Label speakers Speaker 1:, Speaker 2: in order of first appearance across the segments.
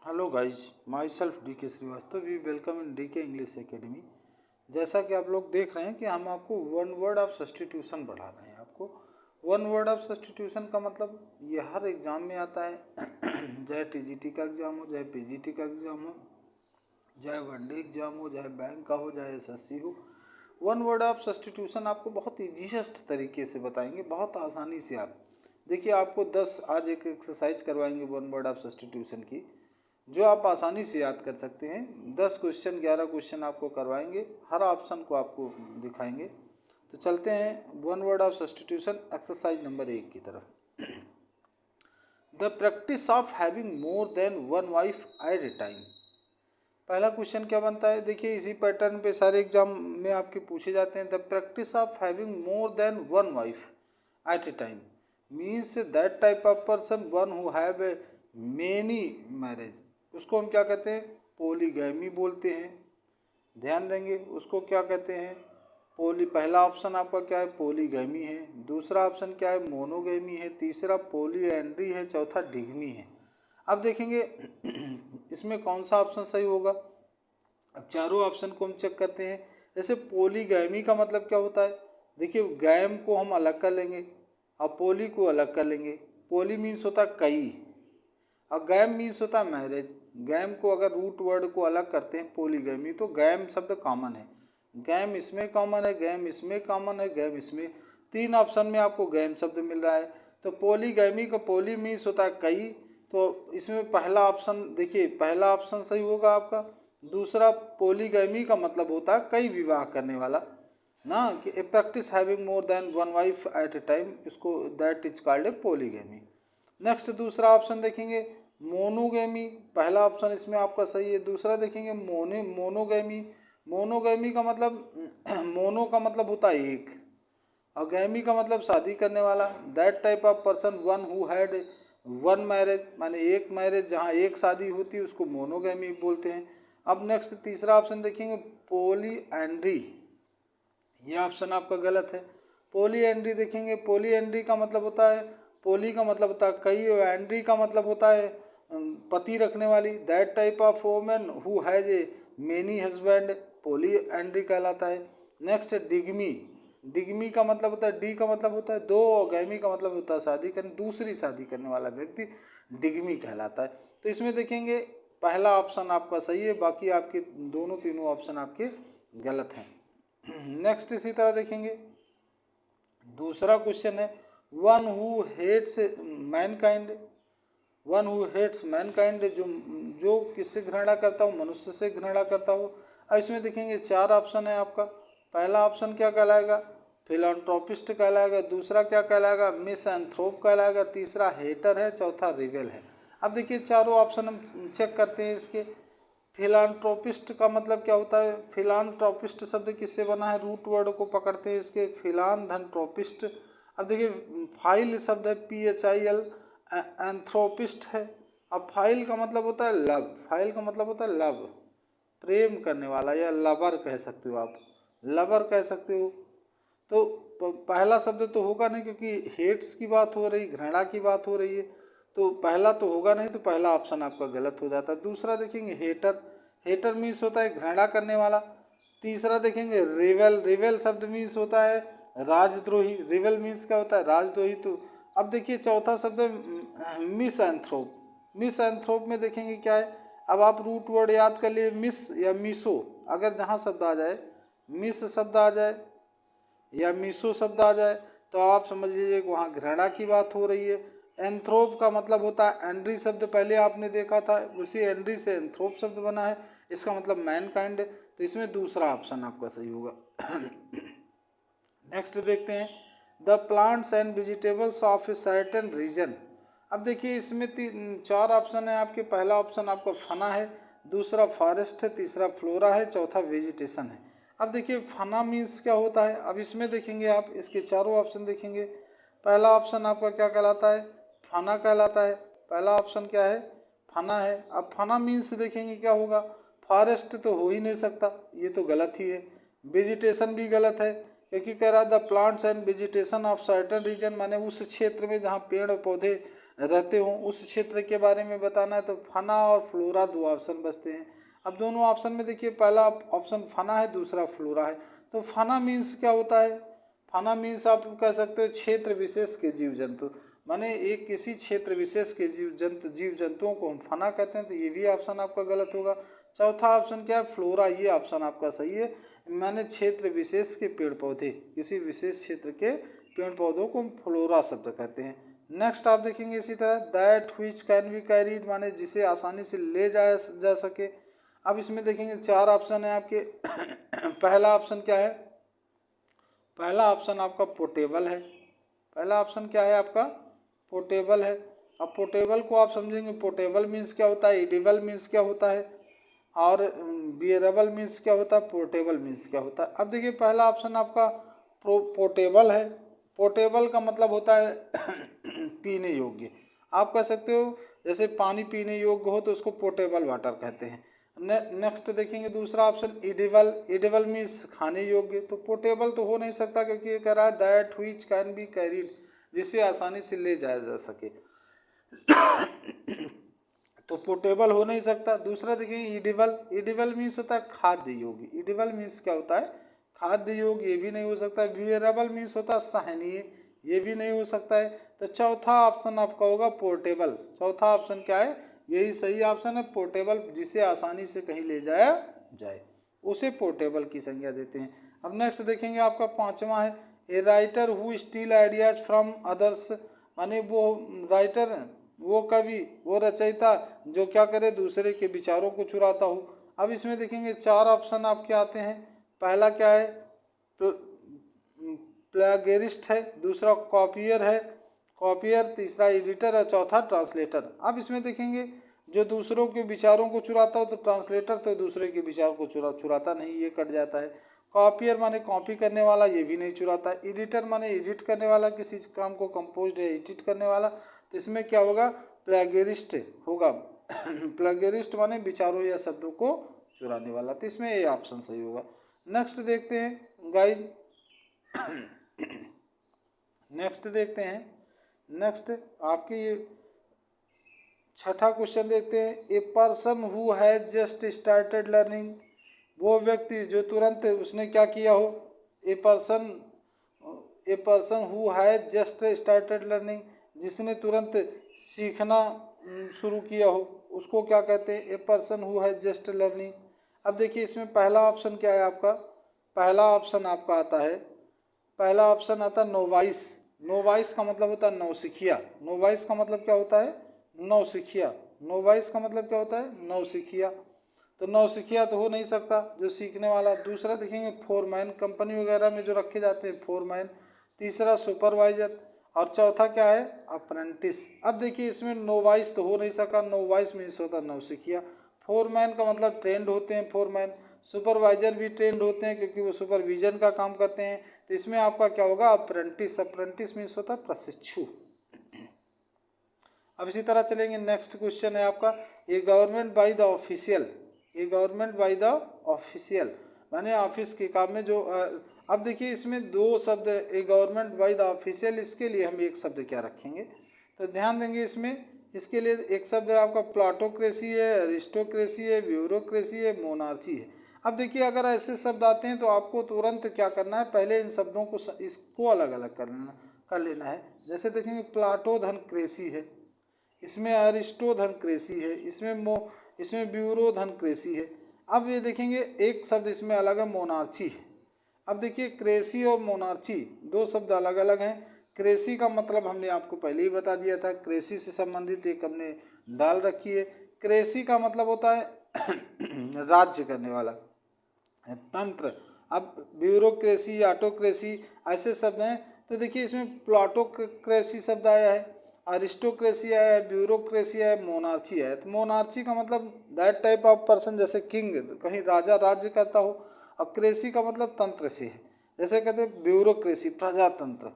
Speaker 1: Hello guys, myself D K Shrivastava. We welcome in D K English academy. जैसा कि आप लोग देख रहे हैं कि हम आपको वन वर्ड ऑफ सब्स्टिट्यूशन पढ़ा रहे हैं। आपको वन वर्ड ऑफ सब्स्टिट्यूशन का मतलब ये हर एग्ज़ाम में आता है चाहे टीजीटी का एग्ज़ाम हो, चाहे पीजीटी का एग्ज़ाम हो, चाहे वनडे एग्ज़ाम हो, चाहे बैंक का हो, चाहे एसएससी हो। वन वर्ड ऑफ सब्स्टिट्यूशन आपको बहुत ईजीएस्ट तरीके से बताएंगे, बहुत आसानी से। आप देखिए, आपको 10 आज एक एक्सरसाइज करवाएंगे वन वर्ड ऑफ सब्स्टिट्यूशन की, जो आप आसानी से याद कर सकते हैं। 10 क्वेश्चन 11 क्वेश्चन आपको करवाएंगे, हर ऑप्शन को आपको दिखाएंगे। तो चलते हैं one word of substitution exercise number 1 की तरफ। The practice of having more than one wife at a time. पहला क्वेश्चन क्या बनता है, देखिए इसी पैटर्न पे सारे एग्जाम में आपके पूछे जाते हैं। The practice of having more than one wife at a time means that type of person one who have a many marriage. उसको हम क्या कहते हैं, पोलीगैमी बोलते हैं। ध्यान देंगे, उसको क्या कहते हैं, पहला ऑप्शन आपका क्या है, पोलीगैमी है। दूसरा ऑप्शन क्या है, मोनोगैमी है। तीसरा पोलीएंड्री है। चौथा डिगमी है। अब देखेंगे इसमें कौन सा ऑप्शन सही होगा। अब चारों ऑप्शन को हम चेक करते हैं। जैसे पोलीगैमी का मतलब क्या होता है, देखिए गैम को हम अलग कर लेंगे और पोली को अलग कर लेंगे। पोली मीन्स होता है कई और गैम मीन्स होता है मैरिज। गैम को अगर रूट वर्ड को अलग करते हैं पोलीगैमी, तो गैम शब्द कॉमन है। गैम इसमें कॉमन है, गैम इसमें कॉमन है, गैम इसमें। 3 ऑप्शन में आपको गैम शब्द मिल रहा है। तो पोलीगैमी का पोली मीन्स होता है कई, तो इसमें पहला ऑप्शन देखिए, पहला ऑप्शन सही होगा आपका। दूसरा पोलीगैमी का मतलब होता है कई विवाह करने वाला ना, कि a practice having more than one wife at a time, इसको that is called a polygamy. Next दूसरा ऑप्शन देखेंगे मोनोगैमी। पहला ऑप्शन इसमें आपका सही है। दूसरा देखेंगे मोनोगैमी। मोनोगैमी का मतलब मोनो का मतलब होता है एक, और गैमी का मतलब शादी करने वाला। That type of person one who had one marriage, माने एक मैरिज, जहाँ एक शादी होती है उसको मोनोगैमी बोलते हैं। अब नेक्स्ट तीसरा ऑप्शन देखेंगे पोलीएंड्री। ये ऑप्शन आपका गलत है। पोलीएंड्री देखेंगे, पोलीएंड्री का मतलब होता है, पोली का मतलब होता है कई और एंड्री का मतलब होता है पति रखने वाली। That type of women who has a many husband, polyandry कहलाता है। नेक्स्ट डिगमी। डिगमी का मतलब होता है, डी का मतलब होता है दो और गैमी का मतलब होता है शादी करने, दूसरी शादी करने वाला व्यक्ति डिगमी कहलाता है। तो इसमें देखेंगे पहला ऑप्शन आपका सही है, बाकी आपके दोनों तीनों ऑप्शन आपके गलत हैं। नेक्स्ट इसी तरह देखेंगे, दूसरा क्वेश्चन है one who hates mankind. One who hates mankind, जो किससे घृणा करता हो, मनुष्य से घृणा करता हो। अब इसमें देखेंगे 4 ऑप्शन है आपका। पहला ऑप्शन क्या कहलाएगा, फिलांथ्रोपिस्ट कहलाएगा। दूसरा क्या कहलाएगा, मिसएंथ्रोप कहलाएगा। तीसरा हेटर है। चौथा रिवेल है। अब देखिए चारों ऑप्शन हम चेक करते हैं इसके। फिलांथ्रोपिस्ट का मतलब क्या होता है, फिलांथ्रोपिस्ट शब्द किससे बना है, रूट वर्ड को पकड़ते हैं इसके, फिलान धन ट्रोपिस्ट। अब देखिए फाइल शब्द है PHIL, एंथ्रोपिस्ट है। अब फाइल का मतलब होता है लव, फाइल का मतलब होता है लव, प्रेम करने वाला, या लवर कह सकते हो आप, लवर कह सकते हो। तो पहला शब्द तो होगा नहीं, क्योंकि हेट्स की बात हो रही, घृणा की बात हो रही है, तो पहला तो होगा नहीं, तो पहला ऑप्शन आपका गलत हो जाता है। दूसरा देखेंगे हेटर। हेटर मीन्स होता है घृणा करने वाला। तीसरा देखेंगे रिवेल। रिवेल शब्द मीन्स होता है राजद्रोही। रिवेल मीन्स क्या होता है, राजद्रोही। तो अब देखिए चौथा शब्द है मिसएंथ्रोप। मिसएंथ्रोप में देखेंगे क्या है, अब आप रूट वर्ड याद कर लिए, मिस या मिसो। अगर जहाँ शब्द आ जाए, मिस शब्द आ जाए या मिसो शब्द आ जाए, तो आप समझ लीजिए कि वहाँ घृणा की बात हो रही है। एंथ्रोप का मतलब होता है एंड्री शब्द, पहले आपने देखा था, उसी एंड्री से एंथ्रोप शब्द बना है, इसका मतलब मैनकाइंड। तो इसमें दूसरा ऑप्शन आपका सही होगा। नेक्स्ट देखते हैं the plants and vegetables of a certain region. अब देखिए इसमें 4 ऑप्शन है आपके। पहला ऑप्शन आपका फना है, दूसरा फॉरेस्ट है, तीसरा फ्लोरा है, चौथा वेजिटेशन है। अब देखिए फना मीन्स क्या होता है, अब इसमें देखेंगे आप, इसके चारों ऑप्शन देखेंगे। पहला ऑप्शन आपका क्या कहलाता है, फना कहलाता है। पहला ऑप्शन क्या है, फना है। अब फना मीन्स देखेंगे क्या होगा, फॉरेस्ट तो हो ही नहीं सकता, ये तो गलत ही है। वेजिटेशन भी गलत है, क्योंकि कह रहा है the plants and vegetation of certain region, माने उस क्षेत्र में जहाँ पेड़ पौधे रहते हों उस क्षेत्र के बारे में बताना है, तो फना और फ्लोरा 2 ऑप्शन बचते हैं। अब दोनों ऑप्शन में देखिए पहला ऑप्शन फना है, दूसरा फ्लोरा है। तो फना मीन्स क्या होता है? फना मीन्स आप कह सकते हो क्षेत्र विशेष के जीव जंतु, माने एक किसी क्षेत्र विशेष के जीव जंतुओं को हम फना कहते हैं। तो ये भी ऑप्शन आपका गलत होगा। चौथा ऑप्शन क्या है? फ्लोरा, ये ऑप्शन आपका सही है। माने क्षेत्र विशेष के पेड़ पौधे, किसी विशेष क्षेत्र के पेड़ पौधों को हम फ्लोरा शब्द कहते हैं। नेक्स्ट आप देखेंगे इसी तरह that which can be carried, माने जिसे आसानी से ले जाया जा सके। अब इसमें देखेंगे 4 ऑप्शन है आपके। पहला ऑप्शन क्या है? पहला ऑप्शन आपका पोर्टेबल है। पहला ऑप्शन क्या है आपका? पोर्टेबल है। अब पोर्टेबल को आप समझेंगे, पोर्टेबल मीन्स क्या होता है, एडिबल मीन्स क्या होता है, और बियरेबल मीन्स क्या होता है, पोर्टेबल मीन्स क्या होता है। अब देखिए पहला ऑप्शन आपका पोर्टेबल है। पोर्टेबल का मतलब होता है पीने योग्य। आप कह सकते हो जैसे पानी पीने योग्य हो तो उसको पोर्टेबल वाटर कहते हैं। नेक्स्ट देखेंगे दूसरा ऑप्शन एडिबल। एडिबल मीन्स खाने योग्य। तो पोर्टेबल तो हो नहीं सकता क्योंकि ये कह रहा है that which can be carried, जिसे आसानी से ले जाया जा सके। तो पोर्टेबल हो नहीं सकता। दूसरा देखिए एडिबल। एडिबल मीन्स होता है खाद्य योग्य। एडिबल मीन्स क्या होता है? खाद्य योग्य, ये भी नहीं हो सकता। वियरेबल मीन्स होता है सहनीय, ये भी नहीं हो सकता है। तो चौथा ऑप्शन आपका होगा पोर्टेबल। चौथा ऑप्शन क्या है? यही सही ऑप्शन है, पोर्टेबल, जिसे आसानी से कहीं ले जाया जाए उसे पोर्टेबल की संज्ञा देते हैं। अब नेक्स्ट देखेंगे आपका 5वां है a writer who steel ideas from others, माने वो राइटर, वो कवि, वो रचयिता जो क्या करे, दूसरे के विचारों को चुराता हो। अब इसमें देखेंगे 4 ऑप्शन आपके आते हैं। पहला क्या है? प्लेगरिस्ट है, दूसरा कॉपियर है, कॉपियर, तीसरा एडिटर है, चौथा ट्रांसलेटर। अब इसमें देखेंगे जो दूसरों के विचारों को चुराता हो तो ट्रांसलेटर तो दूसरे के विचार को चुराता नहीं, ये कट जाता है। कॉपियर माने कॉपी करने वाला, ये भी नहीं चुराता। एडिटर माने एडिट करने वाला, किसी काम को कंपोज या एडिट करने वाला। तो इसमें क्या होगा? प्लेगरिस्ट होगा। प्लेगरिस्ट माने विचारों या शब्दों को चुराने वाला। तो इसमें ये ऑप्शन सही होगा। नेक्स्ट देखते हैं गाइस, नेक्स्ट देखते हैं। नेक्स्ट आपके ये 6ठा क्वेश्चन देखते हैं। A person who has just started learning, वो व्यक्ति जो तुरंत उसने क्या किया हो। ए person who has just started learning, जिसने तुरंत सीखना शुरू किया हो, उसको क्या कहते हैं? A person who has just learning. अब देखिए इसमें पहला ऑप्शन क्या है आपका? पहला ऑप्शन आपका आता है, पहला ऑप्शन आता है नोवाइस। नोवाइस का मतलब होता है नौसिखिया। नोवाइस का मतलब क्या होता है? नौसिखिया। नोवाइस का मतलब क्या होता है? नौसिखिया। तो नौसिखिया तो हो नहीं सकता, जो सीखने वाला। दूसरा देखेंगे फोरमैन, कंपनी वगैरह में जो रखे जाते हैं फोरमैन। तीसरा सुपरवाइजर, और चौथा क्या है? अप्रेंटिस। अब देखिए इसमें नोवाइस तो हो नहीं सका, नोवाइस मीन्स होता है नौसिखिया। फोरमैन का मतलब ट्रेंड होते हैं फोरमैन। सुपरवाइजर भी ट्रेंड होते हैं क्योंकि वो सुपरविजन का काम करते हैं। तो इसमें आपका क्या होगा? अप्रेंटिस। अप्रेंटिस मीन्स होता है प्रशिक्षु। अब इसी तरह चलेंगे, नेक्स्ट क्वेश्चन है आपका ये गवर्नमेंट बाय द ऑफिशियल। ये गवर्नमेंट बाय द ऑफिशियल माने ऑफिस के काम में जो अब देखिए इसमें 2 शब्द ए गवर्नमेंट बाय द ऑफिशियल, इसके लिए हम एक शब्द क्या रखेंगे? तो ध्यान देंगे इसमें, इसके लिए एक शब्द है आपका प्लाटोक्रेसी है, अरिस्टोक्रेसी है, ब्यूरोक्रेसी है, मोनार्ची है। अब देखिए अगर ऐसे शब्द आते हैं तो आपको तुरंत क्या करना है? पहले इन शब्दों को इसको अलग अलग कर लेना है। जैसे देखेंगे प्लाटो धनक्रेसी है, इसमें अरिस्टो धनक्रेसी है, इसमें ब्यूरो धनक्रेसी है। अब ये देखेंगे एक शब्द इसमें अलग है, मोनार्ची है। अब देखिए क्रेसी और मोनार्ची 2 शब्द अलग अलग हैं। क्रेसी का मतलब हमने आपको पहले ही बता दिया था, क्रेसी से संबंधित एक हमने डाल रखी है। क्रेसी का मतलब होता है राज्य करने वाला, तंत्र। अब ब्यूरोक्रेसी, ऑटोक्रेसी ऐसे शब्द हैं। तो देखिए इसमें प्लाटोक्रेसी शब्द आया है, अरिस्टोक्रेसी आया है, ब्यूरोक्रेसी आया है, मोनार्ची आया है। तो मोनार्ची का मतलब दैट टाइप ऑफ पर्सन, जैसे किंग, कहीं राजा राज्य करता हो। और क्रेसी का मतलब तंत्र से है, जैसे कहते हैं ब्यूरोक्रेसी प्रजातंत्र।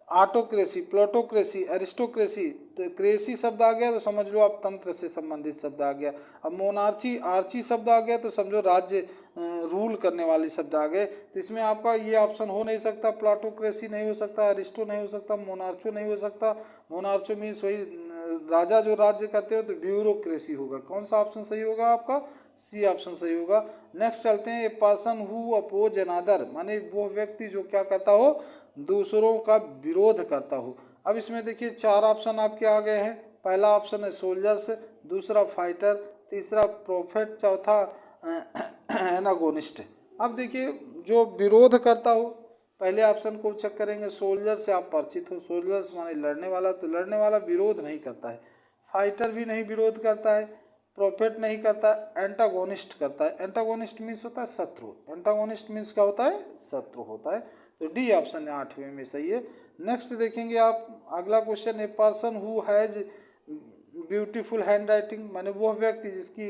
Speaker 1: Autocracy, plutocracy, aristocracy. तो क्रेसी शब्द आ गया तो समझ लो आप तंत्र से संबंधित शब्द आ गया। अब मोनार्ची, आर्ची शब्द आ गया तो समझो राज्य रूल करने वाले शब्द आ गए। तो इसमें आपका ये ऑप्शन हो नहीं सकता, प्लाटोक्रेसी नहीं हो सकता, अरिस्टो नहीं हो सकता, मोनार्चो नहीं हो सकता। मोनार्चो मीन्स वही राजा जो राज्य करते हो, तो ब्यूरोक्रेसी होगा। कौन सा ऑप्शन सही होगा आपका? सी ऑप्शन सही होगा। नेक्स्ट चलते हैं, a person who oppose another, माने वो व्यक्ति जो क्या करता हो, दूसरों का विरोध करता हो। अब इसमें देखिए 4 ऑप्शन आपके आ गए हैं। पहला ऑप्शन है सोल्जर्स, दूसरा फाइटर, तीसरा प्रोफेट, चौथा एनागोनिस्ट। अब देखिए जो विरोध करता हो, पहले ऑप्शन को चेक करेंगे, सोल्जर से आप परिचित हो, सोल्जर्स माने लड़ने वाला, तो लड़ने वाला विरोध नहीं करता है। फाइटर भी नहीं विरोध करता है, प्रोफेट नहीं करता, एंटागोनिस्ट करता है। एंटागोनिस्ट मीन्स होता है शत्रु, एंटागोनिस्ट मीन्स क्या होता है? शत्रु होता है। तो डी ऑप्शन 8वें में सही है। नेक्स्ट देखेंगे आप, अगला question, A person who has beautiful hand writing, माने वो व्यक्ति जिसकी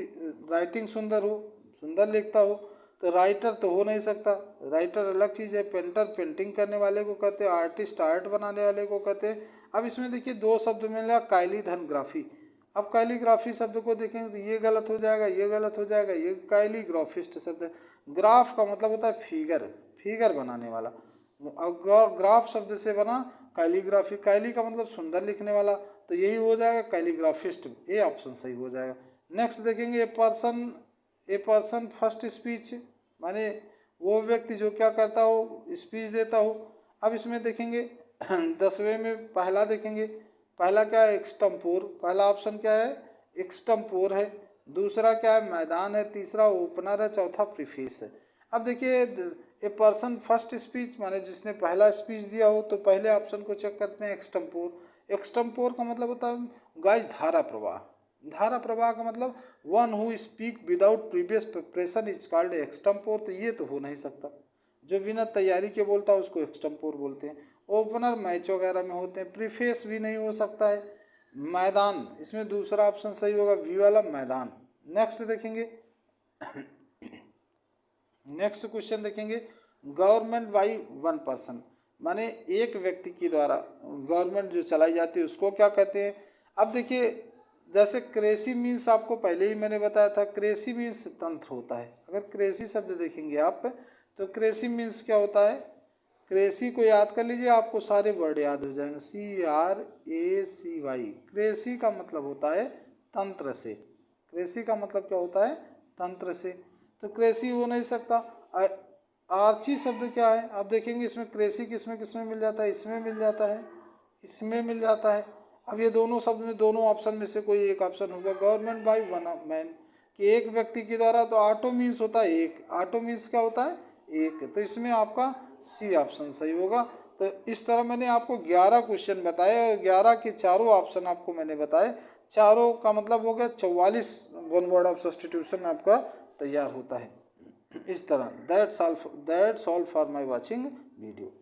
Speaker 1: राइटिंग सुंदर हो, सुंदर लिखता हो। तो राइटर तो हो नहीं सकता, राइटर अलग चीज़ है। पेंटर पेंटिंग करने वाले को कहते हैं, आर्टिस्ट आर्ट बनाने वाले को कहते हैं। अब इसमें देखिए 2 शब्द मिला, काइलीधनग्राफी। अब काइलीग्राफी शब्द को देखेंगे तो ये गलत हो जाएगा, ये गलत हो जाएगा, ये काइलीग्राफिस्ट शब्द है। ग्राफ का मतलब होता है फिगर, फिगर बनाने वाला। अब ग्राफ शब्द से बना काइलीग्राफी, काइली का मतलब सुंदर लिखने वाला, तो यही हो जाएगा काइलीग्राफिस्ट। ए ऑप्शन सही हो जाएगा। नेक्स्ट देखेंगे, ए पर्सन फर्स्ट स्पीच, माने वो व्यक्ति जो क्या करता हो, स्पीच देता हो। अब इसमें देखेंगे 10वें में पहला देखेंगे, पहला क्या है? एक्सटम्पोर। पहला ऑप्शन क्या है? एक्सटम्पोर है। दूसरा क्या है? मैदान है। तीसरा ओपनर है। चौथा प्रीफेस है। अब देखिए ए पर्सन फर्स्ट स्पीच, माने जिसने पहला स्पीच दिया हो, तो पहले ऑप्शन को चेक करते हैं, एक्सटम्पोर। एक्सटम्पोर का मतलब होता है गाइस धारा प्रवाह। धारा प्रवाह का मतलब one who speak without previous preparation is called extempore. तो ये तो हो नहीं सकता, जो बिना तैयारी के बोलता है उसको एक्सटम्पोर बोलते हैं। ओपनर मैच वगैरह में होते हैं। प्रीफेस भी नहीं हो सकता है। मैदान, इसमें दूसरा ऑप्शन सही होगा, वी वाला, मैदान। नेक्स्ट देखेंगे, नेक्स्ट क्वेश्चन देखेंगे, गवर्नमेंट बाई वन पर्सन, माने एक व्यक्ति के द्वारा गवर्नमेंट जो चलाई जाती है उसको क्या कहते हैं? अब देखिए जैसे क्रेसी मीन्स आपको पहले ही मैंने बताया था, क्रेसी मीन्स तंत्र होता है। अगर क्रेसी शब्द देखेंगे आप तो क्रेसी मीन्स क्या होता है? क्रेसी को याद कर लीजिए, आपको सारे वर्ड याद हो जाएंगे। CRACY। क्रेसी का मतलब होता है तंत्र से। क्रेसी का मतलब क्या होता है? तंत्र से। तो क्रेसी हो नहीं सकता। आर्ची शब्द क्या है? आप देखेंगे इसमें क्रेसी किसमें किसमें मिल जाता है? इसमें मिल जाता है, इसमें मिल जाता है। अब ये दोनों शब्द में, दोनों ऑप्शन में से कोई एक ऑप्शन होगा। गवर्नमेंट बाई वन मैन, कि एक व्यक्ति के द्वारा, तो ऑटो मीन्स होता है एक, ऑटो मीन्स क्या होता है? एक। तो इसमें आपका सी ऑप्शन सही होगा। तो इस तरह मैंने आपको 11 क्वेश्चन बताए और 11 के चारों ऑप्शन आपको मैंने बताए। चारों का मतलब हो गया 44 वन वर्ड ऑफ सब्स्टिट्यूशन आपका तैयार होता है इस तरह। That's all for my watching video.